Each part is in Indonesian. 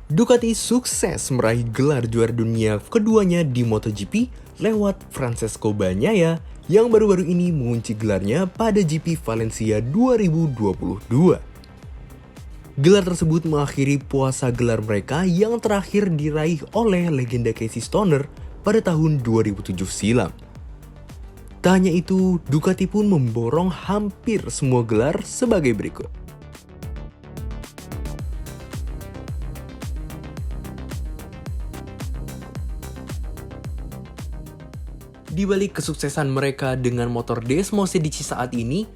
Ducati sukses meraih gelar juara dunia keduanya di MotoGP lewat Francesco Bagnaia yang baru-baru ini mengunci gelarnya pada GP Valencia 2022. Gelar tersebut mengakhiri puasa gelar mereka yang terakhir diraih oleh legenda Casey Stoner pada tahun 2007 silam. Tak hanya itu, Ducati pun memborong hampir semua gelar sebagai berikut. Di balik kesuksesan mereka dengan motor Desmo Sedici saat ini,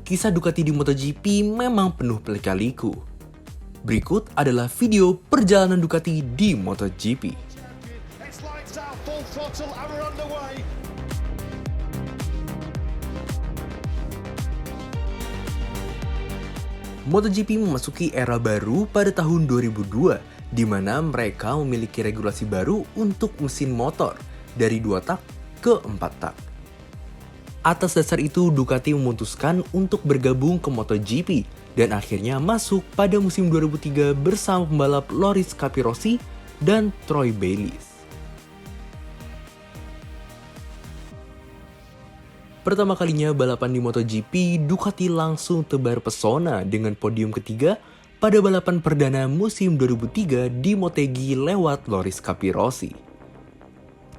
kisah Ducati di MotoGP memang penuh lika-liku. Berikut adalah video perjalanan Ducati di MotoGP. MotoGP memasuki era baru pada tahun 2002, di mana mereka memiliki regulasi baru untuk mesin motor dari 2 tak ke 4 tak. Atas dasar itu, Ducati memutuskan untuk bergabung ke MotoGP dan akhirnya masuk pada musim 2003 bersama pembalap Loris Capirossi dan Troy Bayliss. Pertama kalinya balapan di MotoGP, Ducati langsung tebar pesona dengan podium ketiga pada balapan perdana musim 2003 di Motegi lewat Loris Capirossi.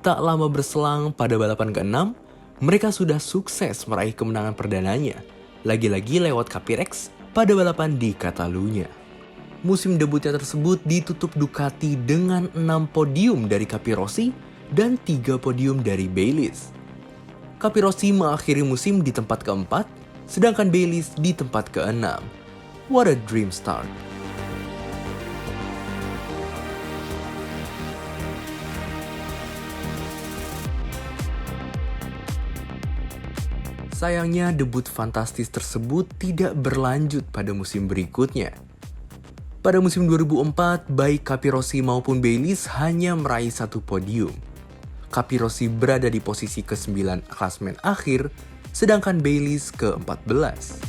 Tak lama berselang pada balapan ke-6, mereka sudah sukses meraih kemenangan perdananya, lagi-lagi lewat Capirex pada balapan di Catalunya. Musim debutnya tersebut ditutup Ducati dengan 6 podium dari Capirossi dan 3 podium dari Bayliss. Capirossi mengakhiri musim di tempat ke-4, sedangkan Bayliss di tempat ke-6. What a dream start! Sayangnya debut fantastis tersebut tidak berlanjut pada musim berikutnya. Pada musim 2004, baik Capirossi maupun Bayliss hanya meraih 1 podium. Capirossi berada di posisi ke-9 klasemen akhir, sedangkan Bayliss ke-14.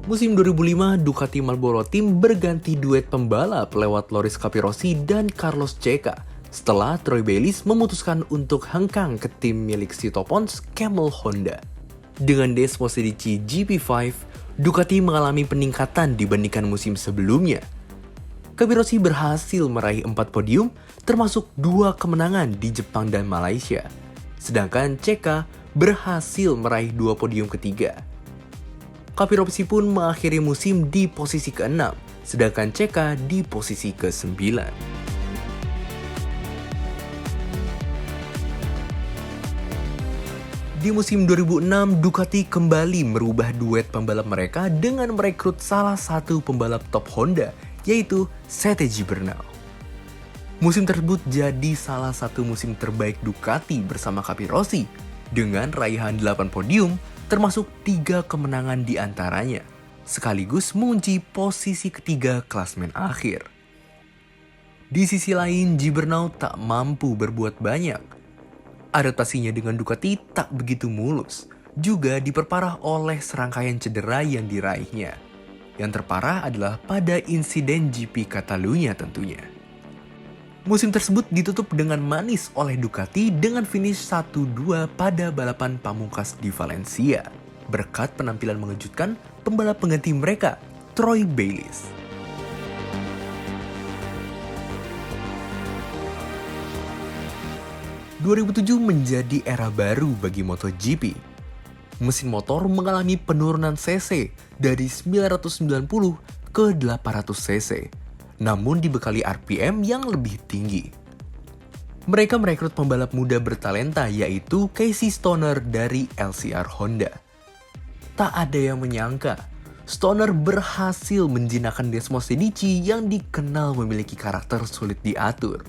Musim 2005, Ducati Marlboro Team berganti duet pembalap lewat Loris Capirossi dan Carlos Checa setelah Troy Bayliss memutuskan untuk hengkang ke tim milik Sito Pons, Camel Honda. Dengan Desmo Sedici GP5, Ducati mengalami peningkatan dibandingkan musim sebelumnya. Capirossi berhasil meraih 4 podium, termasuk 2 kemenangan di Jepang dan Malaysia. Sedangkan Checa berhasil meraih 2 podium ketiga. Capirossi pun mengakhiri musim di posisi ke-6, sedangkan Checa di posisi ke-9. Di musim 2006, Ducati kembali merubah duet pembalap mereka dengan merekrut salah satu pembalap top Honda, yaitu Sete Gibernau. Musim tersebut jadi salah satu musim terbaik Ducati bersama Capirossi, dengan raihan 8 podium, termasuk 3 kemenangan di antaranya, sekaligus mengunci posisi ketiga klasemen akhir. Di sisi lain, Gibernau tak mampu berbuat banyak. Adaptasinya dengan Ducati tak begitu mulus, juga diperparah oleh serangkaian cedera yang diraihnya. Yang terparah adalah pada insiden GP Catalunya tentunya. Musim tersebut ditutup dengan manis oleh Ducati dengan finish 1-2 pada balapan pamungkas di Valencia, berkat penampilan mengejutkan pembalap pengganti mereka, Troy Bayliss. ...2007 menjadi era baru bagi MotoGP. Mesin motor mengalami penurunan cc dari 990 ke 800 cc. Namun dibekali RPM yang lebih tinggi. Mereka merekrut pembalap muda bertalenta yaitu Casey Stoner dari LCR Honda. Tak ada yang menyangka, Stoner berhasil menjinakkan Desmo Sedici yang dikenal memiliki karakter sulit diatur.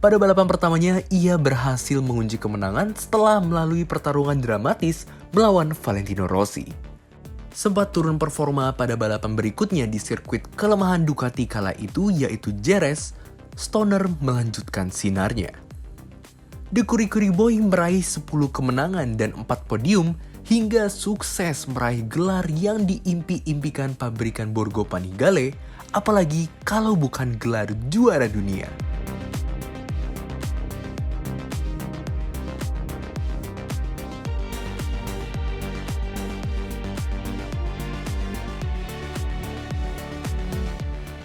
Pada balapan pertamanya, ia berhasil mengunci kemenangan setelah melalui pertarungan dramatis melawan Valentino Rossi. Sempat turun performa pada balapan berikutnya di sirkuit kelemahan Ducati kala itu yaitu Jerez, Stoner melanjutkan sinarnya. The Kurikuri Boy meraih 10 kemenangan dan 4 podium hingga sukses meraih gelar yang diimpi-impikan pabrikan Borgo Panigale, apalagi kalau bukan gelar juara dunia.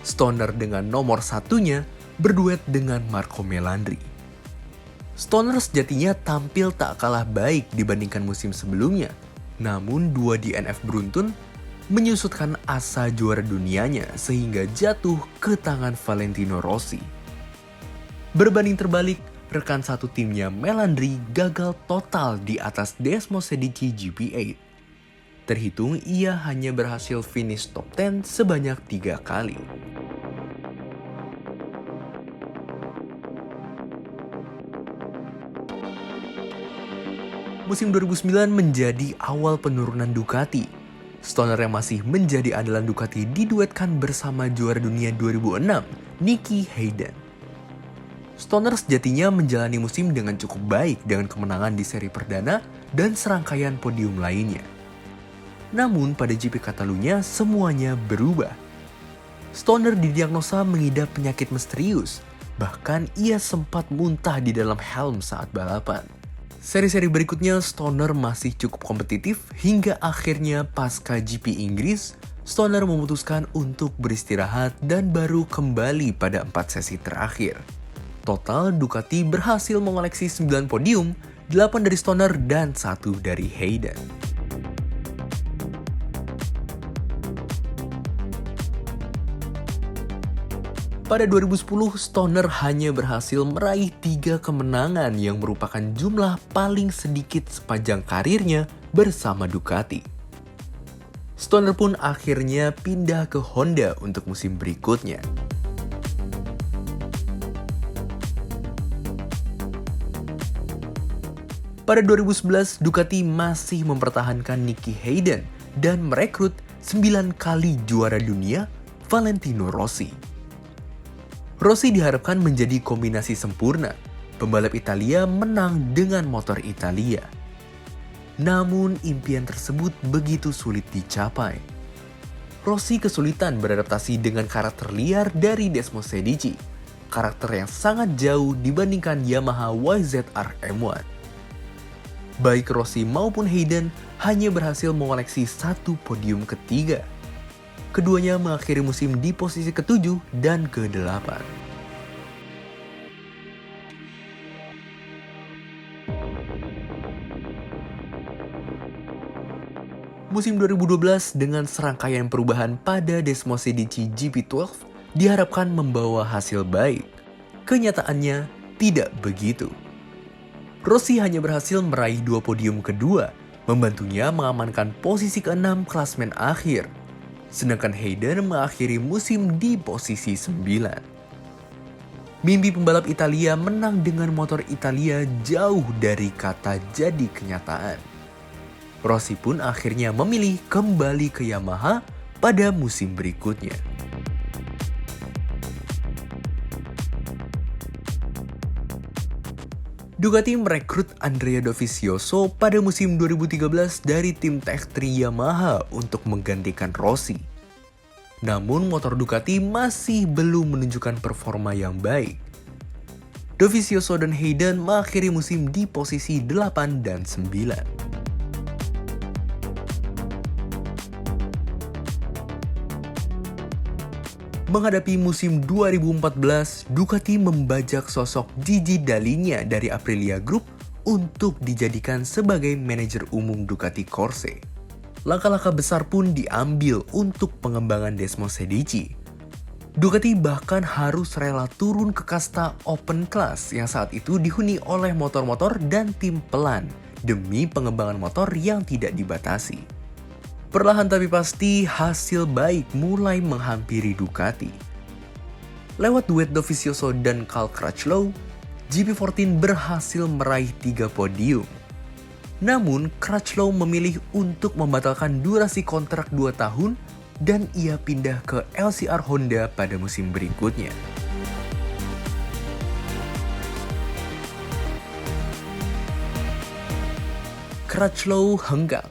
Stoner dengan nomor satunya berduet dengan Marco Melandri. Stoner sejatinya tampil tak kalah baik dibandingkan musim sebelumnya, namun dua DNF beruntun menyusutkan asa juara dunianya sehingga jatuh ke tangan Valentino Rossi. Berbanding terbalik, rekan satu timnya Melandri gagal total di atas Desmosedici GP8. Terhitung ia hanya berhasil finish top 10 sebanyak 3 kali. Musim 2009 menjadi awal penurunan Ducati. Stoner yang masih menjadi andalan Ducati diduetkan bersama juara dunia 2006, Nicky Hayden. Stoner sejatinya menjalani musim dengan cukup baik dengan kemenangan di seri perdana dan serangkaian podium lainnya. Namun pada GP Catalunya semuanya berubah. Stoner didiagnosa mengidap penyakit misterius, bahkan ia sempat muntah di dalam helm saat balapan. Seri-seri berikutnya Stoner masih cukup kompetitif hingga akhirnya pasca GP Inggris, Stoner memutuskan untuk beristirahat dan baru kembali pada 4 sesi terakhir. Total Ducati berhasil mengoleksi 9 podium, 8 dari Stoner dan 1 dari Hayden. Pada 2010, Stoner hanya berhasil meraih 3 kemenangan yang merupakan jumlah paling sedikit sepanjang karirnya bersama Ducati. Stoner pun akhirnya pindah ke Honda untuk musim berikutnya. Pada 2011, Ducati masih mempertahankan Nicky Hayden dan merekrut 9 kali juara dunia Valentino Rossi. Rossi diharapkan menjadi kombinasi sempurna. Pembalap Italia menang dengan motor Italia. Namun impian tersebut begitu sulit dicapai. Rossi kesulitan beradaptasi dengan karakter liar dari Desmosedici, karakter yang sangat jauh dibandingkan Yamaha YZR M1. Baik Rossi maupun Hayden hanya berhasil mengoleksi 1 podium ketiga. Keduanya mengakhiri musim di posisi ke-7 dan ke-8. Musim 2012 dengan serangkaian perubahan pada Desmosedici GP12 diharapkan membawa hasil baik. Kenyataannya tidak begitu. Rossi hanya berhasil meraih 2 podium kedua, membantunya mengamankan posisi ke-6 klasmen akhir. Sedangkan Hayden mengakhiri musim di posisi 9. Mimpi pembalap Italia menang dengan motor Italia jauh dari kata jadi kenyataan. Rossi pun akhirnya memilih kembali ke Yamaha pada musim berikutnya. Ducati merekrut Andrea Dovizioso pada musim 2013 dari tim Tech 3 Yamaha untuk menggantikan Rossi. Namun motor Ducati masih belum menunjukkan performa yang baik. Dovizioso dan Hayden mengakhiri musim di posisi 8 dan 9. Menghadapi musim 2014, Ducati membajak sosok Gigi Dall'Igna dari Aprilia Group untuk dijadikan sebagai manajer umum Ducati Corse. Langkah-langkah besar pun diambil untuk pengembangan Desmosedici. Ducati bahkan harus rela turun ke kasta open class yang saat itu dihuni oleh motor-motor dan tim pelan demi pengembangan motor yang tidak dibatasi. Perlahan tapi pasti, hasil baik mulai menghampiri Ducati. Lewat duet Dovizioso dan Cal Crutchlow, GP14 berhasil meraih 3 podium. Namun, Crutchlow memilih untuk membatalkan durasi kontrak 2 tahun dan ia pindah ke LCR Honda pada musim berikutnya. Crutchlow hengkang.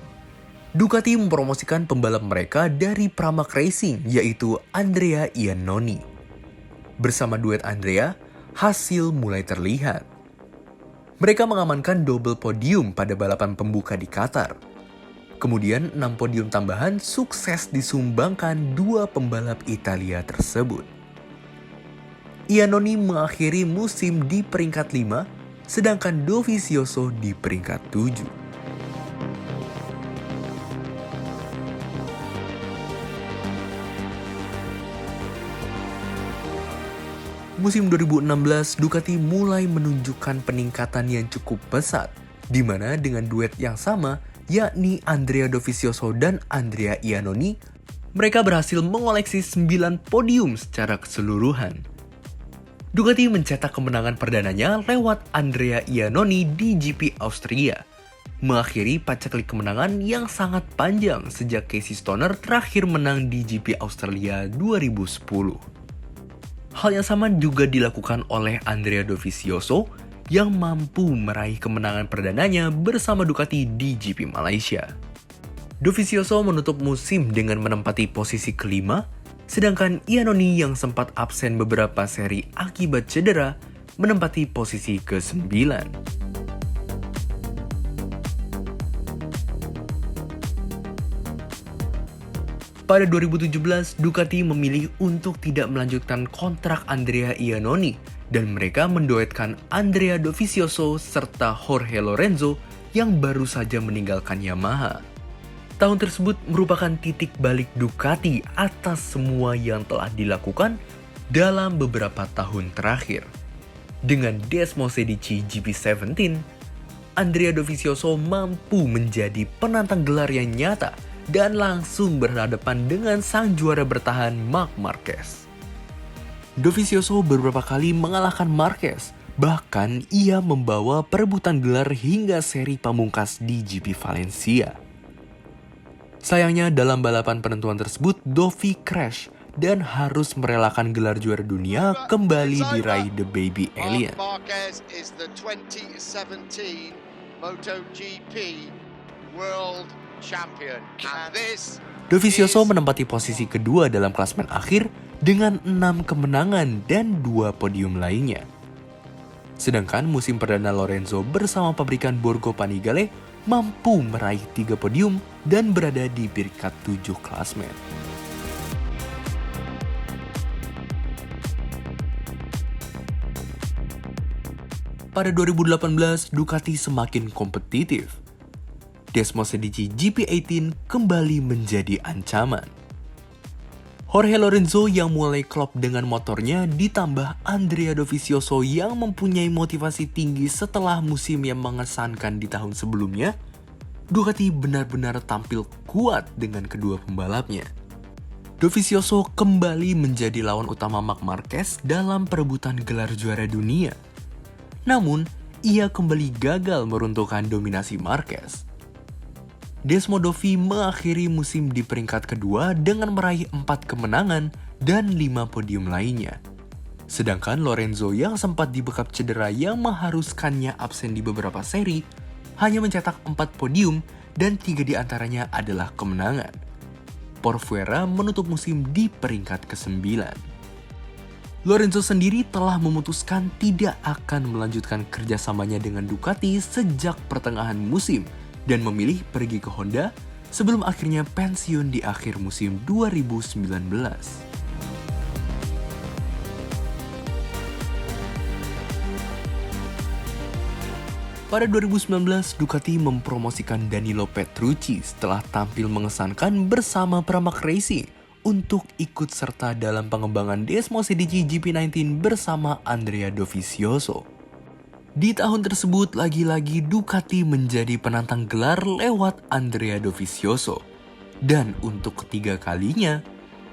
Ducati mempromosikan pembalap mereka dari Pramac Racing, yaitu Andrea Iannoni. Bersama duet Andrea, hasil mulai terlihat. Mereka mengamankan double podium pada balapan pembuka di Qatar. Kemudian 6 podium tambahan sukses disumbangkan dua pembalap Italia tersebut. Iannoni mengakhiri musim di peringkat 5, sedangkan Dovizioso di peringkat 7. Musim 2016, Ducati mulai menunjukkan peningkatan yang cukup pesat, di mana dengan duet yang sama, yakni Andrea Dovizioso dan Andrea Iannoni, mereka berhasil mengoleksi 9 podium secara keseluruhan. Ducati mencetak kemenangan perdananya lewat Andrea Iannoni di GP Austria, mengakhiri paceklik kemenangan yang sangat panjang sejak Casey Stoner terakhir menang di GP Australia 2010. Hal yang sama juga dilakukan oleh Andrea Dovizioso yang mampu meraih kemenangan perdananya bersama Ducati di GP Malaysia. Dovizioso menutup musim dengan menempati posisi kelima, sedangkan Iannoni yang sempat absen beberapa seri akibat cedera menempati posisi ke-9. Pada 2017, Ducati memilih untuk tidak melanjutkan kontrak Andrea Iannoni dan mereka menduetkan Andrea Dovizioso serta Jorge Lorenzo yang baru saja meninggalkan Yamaha. Tahun tersebut merupakan titik balik Ducati atas semua yang telah dilakukan dalam beberapa tahun terakhir. Dengan Desmosedici GP17, Andrea Dovizioso mampu menjadi penantang gelar yang nyata dan langsung berhadapan dengan sang juara bertahan Marc Marquez. Dovizioso beberapa kali mengalahkan Marquez, bahkan ia membawa perebutan gelar hingga seri pamungkas di GP Valencia. Sayangnya dalam balapan penentuan tersebut, Dovi crash dan harus merelakan gelar juara dunia kembali diraih The Baby Alien. Marquez is the 2017 MotoGP World Champion. And this Dovizioso menempati posisi kedua dalam klasemen akhir dengan 6 kemenangan dan 2 podium lainnya. Sedangkan musim perdana Lorenzo bersama pabrikan Borgo Panigale mampu meraih 3 podium dan berada di peringkat 7 klasemen. Pada 2018, Ducati semakin kompetitif. Desmosedici GP18 kembali menjadi ancaman. Jorge Lorenzo yang mulai klop dengan motornya ditambah Andrea Dovizioso yang mempunyai motivasi tinggi setelah musim yang mengesankan di tahun sebelumnya, Ducati benar-benar tampil kuat dengan kedua pembalapnya. Dovizioso kembali menjadi lawan utama Marc Marquez dalam perebutan gelar juara dunia. Namun, ia kembali gagal meruntuhkan dominasi Marquez. Desmo Dovi mengakhiri musim di peringkat kedua dengan meraih 4 kemenangan dan 5 podium lainnya. Sedangkan Lorenzo yang sempat dibekap cedera yang mengharuskannya absen di beberapa seri, hanya mencetak 4 podium dan 3 diantaranya adalah kemenangan. Porfuera menutup musim di peringkat ke-9. Lorenzo sendiri telah memutuskan tidak akan melanjutkan kerjasamanya dengan Ducati sejak pertengahan musim, dan memilih pergi ke Honda sebelum akhirnya pensiun di akhir musim 2019. Pada 2019, Ducati mempromosikan Danilo Petrucci setelah tampil mengesankan bersama Pramac Racing untuk ikut serta dalam pengembangan Desmosedici GP19 bersama Andrea Dovizioso. Di tahun tersebut, lagi-lagi Ducati menjadi penantang gelar lewat Andrea Dovizioso. Dan untuk ketiga kalinya,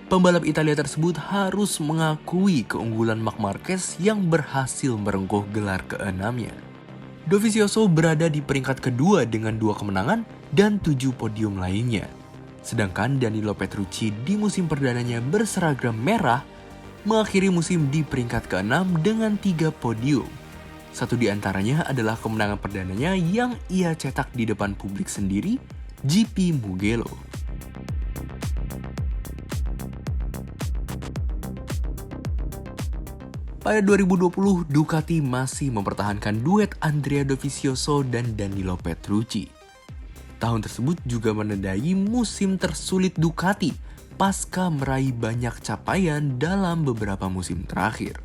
pembalap Italia tersebut harus mengakui keunggulan Marc Marquez yang berhasil merengkuh gelar ke-6-nya. Dovizioso berada di peringkat kedua dengan 2 kemenangan dan 7 podium lainnya. Sedangkan Danilo Petrucci di musim perdananya berseragam merah mengakhiri musim di peringkat ke-6 dengan 3 podium. Satu di antaranya adalah kemenangan perdananya yang ia cetak di depan publik sendiri, GP Mugello. Pada 2020, Ducati masih mempertahankan duet Andrea Dovizioso dan Danilo Petrucci. Tahun tersebut juga menandai musim tersulit Ducati pasca meraih banyak capaian dalam beberapa musim terakhir.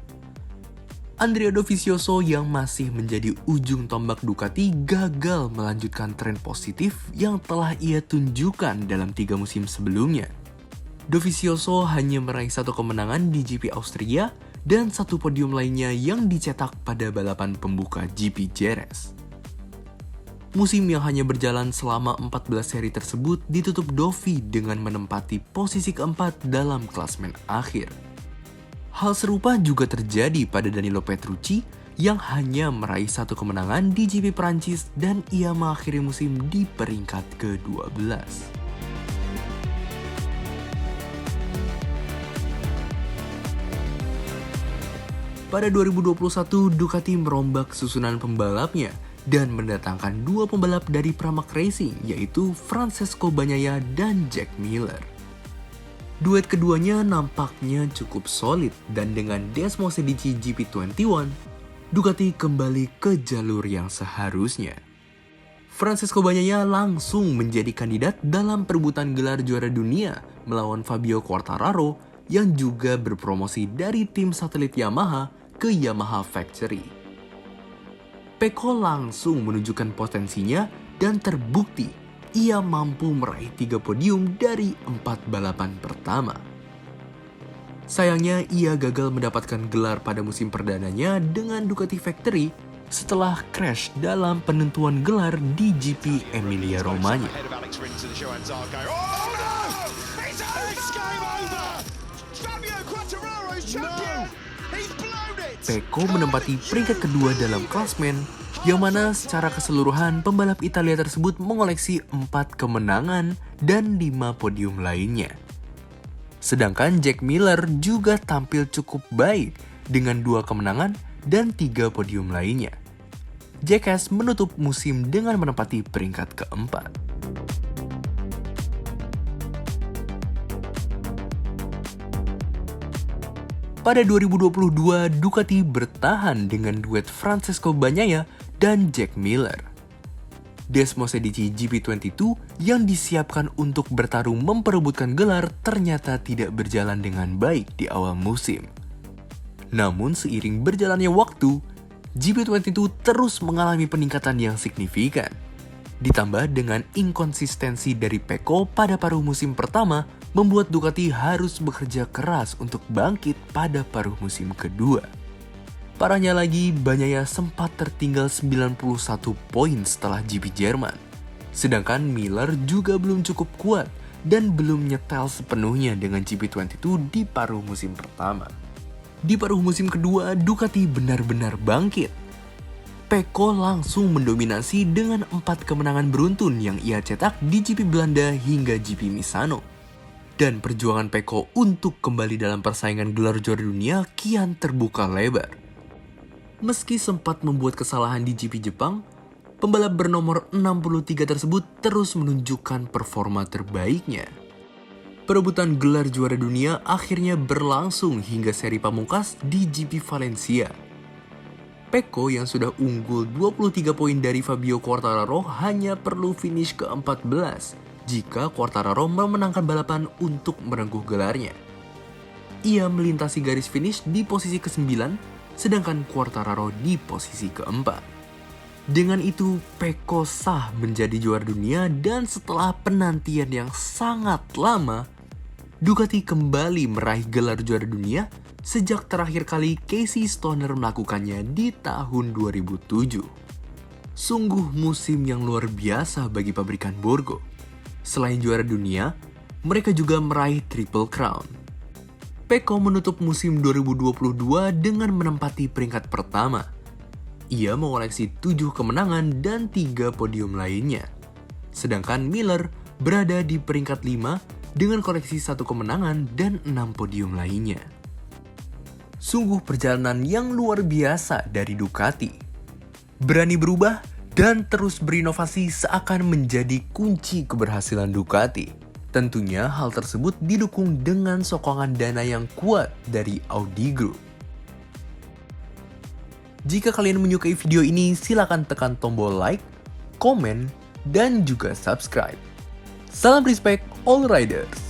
Andrea Dovizioso yang masih menjadi ujung tombak Ducati gagal melanjutkan tren positif yang telah ia tunjukkan dalam 3 musim sebelumnya. Dovizioso hanya meraih 1 kemenangan di GP Austria dan 1 podium lainnya yang dicetak pada balapan pembuka GP Jerez. Musim yang hanya berjalan selama 14 seri tersebut ditutup Dovi dengan menempati posisi keempat dalam klasmen akhir. Hal serupa juga terjadi pada Danilo Petrucci yang hanya meraih 1 kemenangan di GP Prancis dan ia mengakhiri musim di peringkat ke-12. Pada 2021, Ducati merombak susunan pembalapnya dan mendatangkan 2 pembalap dari Pramac Racing, yaitu Francesco Bagnaia dan Jack Miller. Duet keduanya nampaknya cukup solid dan dengan Desmos Edici GP21, Ducati kembali ke jalur yang seharusnya. Francesco Bagnaia langsung menjadi kandidat dalam perebutan gelar juara dunia melawan Fabio Quartararo yang juga berpromosi dari tim satelit Yamaha ke Yamaha Factory. Pecco langsung menunjukkan potensinya dan terbukti ia mampu meraih 3 podium dari 4 balapan pertama. Sayangnya ia gagal mendapatkan gelar pada musim perdananya dengan Ducati Factory setelah crash dalam penentuan gelar di GP Emilia Romagna. Pecco menempati peringkat kedua dalam klasmen, yang mana secara keseluruhan pembalap Italia tersebut mengoleksi 4 kemenangan dan 5 podium lainnya. Sedangkan Jack Miller juga tampil cukup baik dengan 2 kemenangan dan 3 podium lainnya. Jackass menutup musim dengan menempati peringkat keempat. Pada 2022, Ducati bertahan dengan duet Francesco Bagnaia dan Jack Miller. Desmos Edici GP22 yang disiapkan untuk bertarung memperebutkan gelar ternyata tidak berjalan dengan baik di awal musim. Namun seiring berjalannya waktu, GP22 terus mengalami peningkatan yang signifikan. Ditambah dengan inkonsistensi dari Pecco pada paruh musim pertama, membuat Ducati harus bekerja keras untuk bangkit pada paruh musim kedua. Parahnya lagi, Bagnaia sempat tertinggal 91 poin setelah GP Jerman. Sedangkan Miller juga belum cukup kuat dan belum nyetel sepenuhnya dengan GP22 di paruh musim pertama. Di paruh musim kedua, Ducati benar-benar bangkit. Pecco langsung mendominasi dengan 4 kemenangan beruntun yang ia cetak di GP Belanda hingga GP Misano. Dan perjuangan Pecco untuk kembali dalam persaingan gelar juara dunia kian terbuka lebar. Meski sempat membuat kesalahan di GP Jepang, pembalap bernomor 63 tersebut terus menunjukkan performa terbaiknya. Perebutan gelar juara dunia akhirnya berlangsung hingga seri pamungkas di GP Valencia. Pecco yang sudah unggul 23 poin dari Fabio Quartararo hanya perlu finish ke-14 jika Quartararo memenangkan balapan untuk merengkuh gelarnya. Ia melintasi garis finish di posisi ke-9, sedangkan Quartararo di posisi ke-4. Dengan itu, Pecco sah menjadi juara dunia dan setelah penantian yang sangat lama, Ducati kembali meraih gelar juara dunia sejak terakhir kali Casey Stoner melakukannya di tahun 2007. Sungguh musim yang luar biasa bagi pabrikan Borgo. Selain juara dunia, mereka juga meraih Triple Crown. Pecco menutup musim 2022 dengan menempati peringkat pertama. Ia mengoleksi 7 kemenangan dan 3 podium lainnya. Sedangkan Miller berada di peringkat 5 dengan koleksi 1 kemenangan dan 6 podium lainnya. Sungguh perjalanan yang luar biasa dari Ducati. Berani berubah dan terus berinovasi seakan menjadi kunci keberhasilan Ducati. Tentunya hal tersebut didukung dengan sokongan dana yang kuat dari Audi Group. Jika kalian menyukai video ini, silakan tekan tombol like, komen, dan juga subscribe. Salam respect all riders!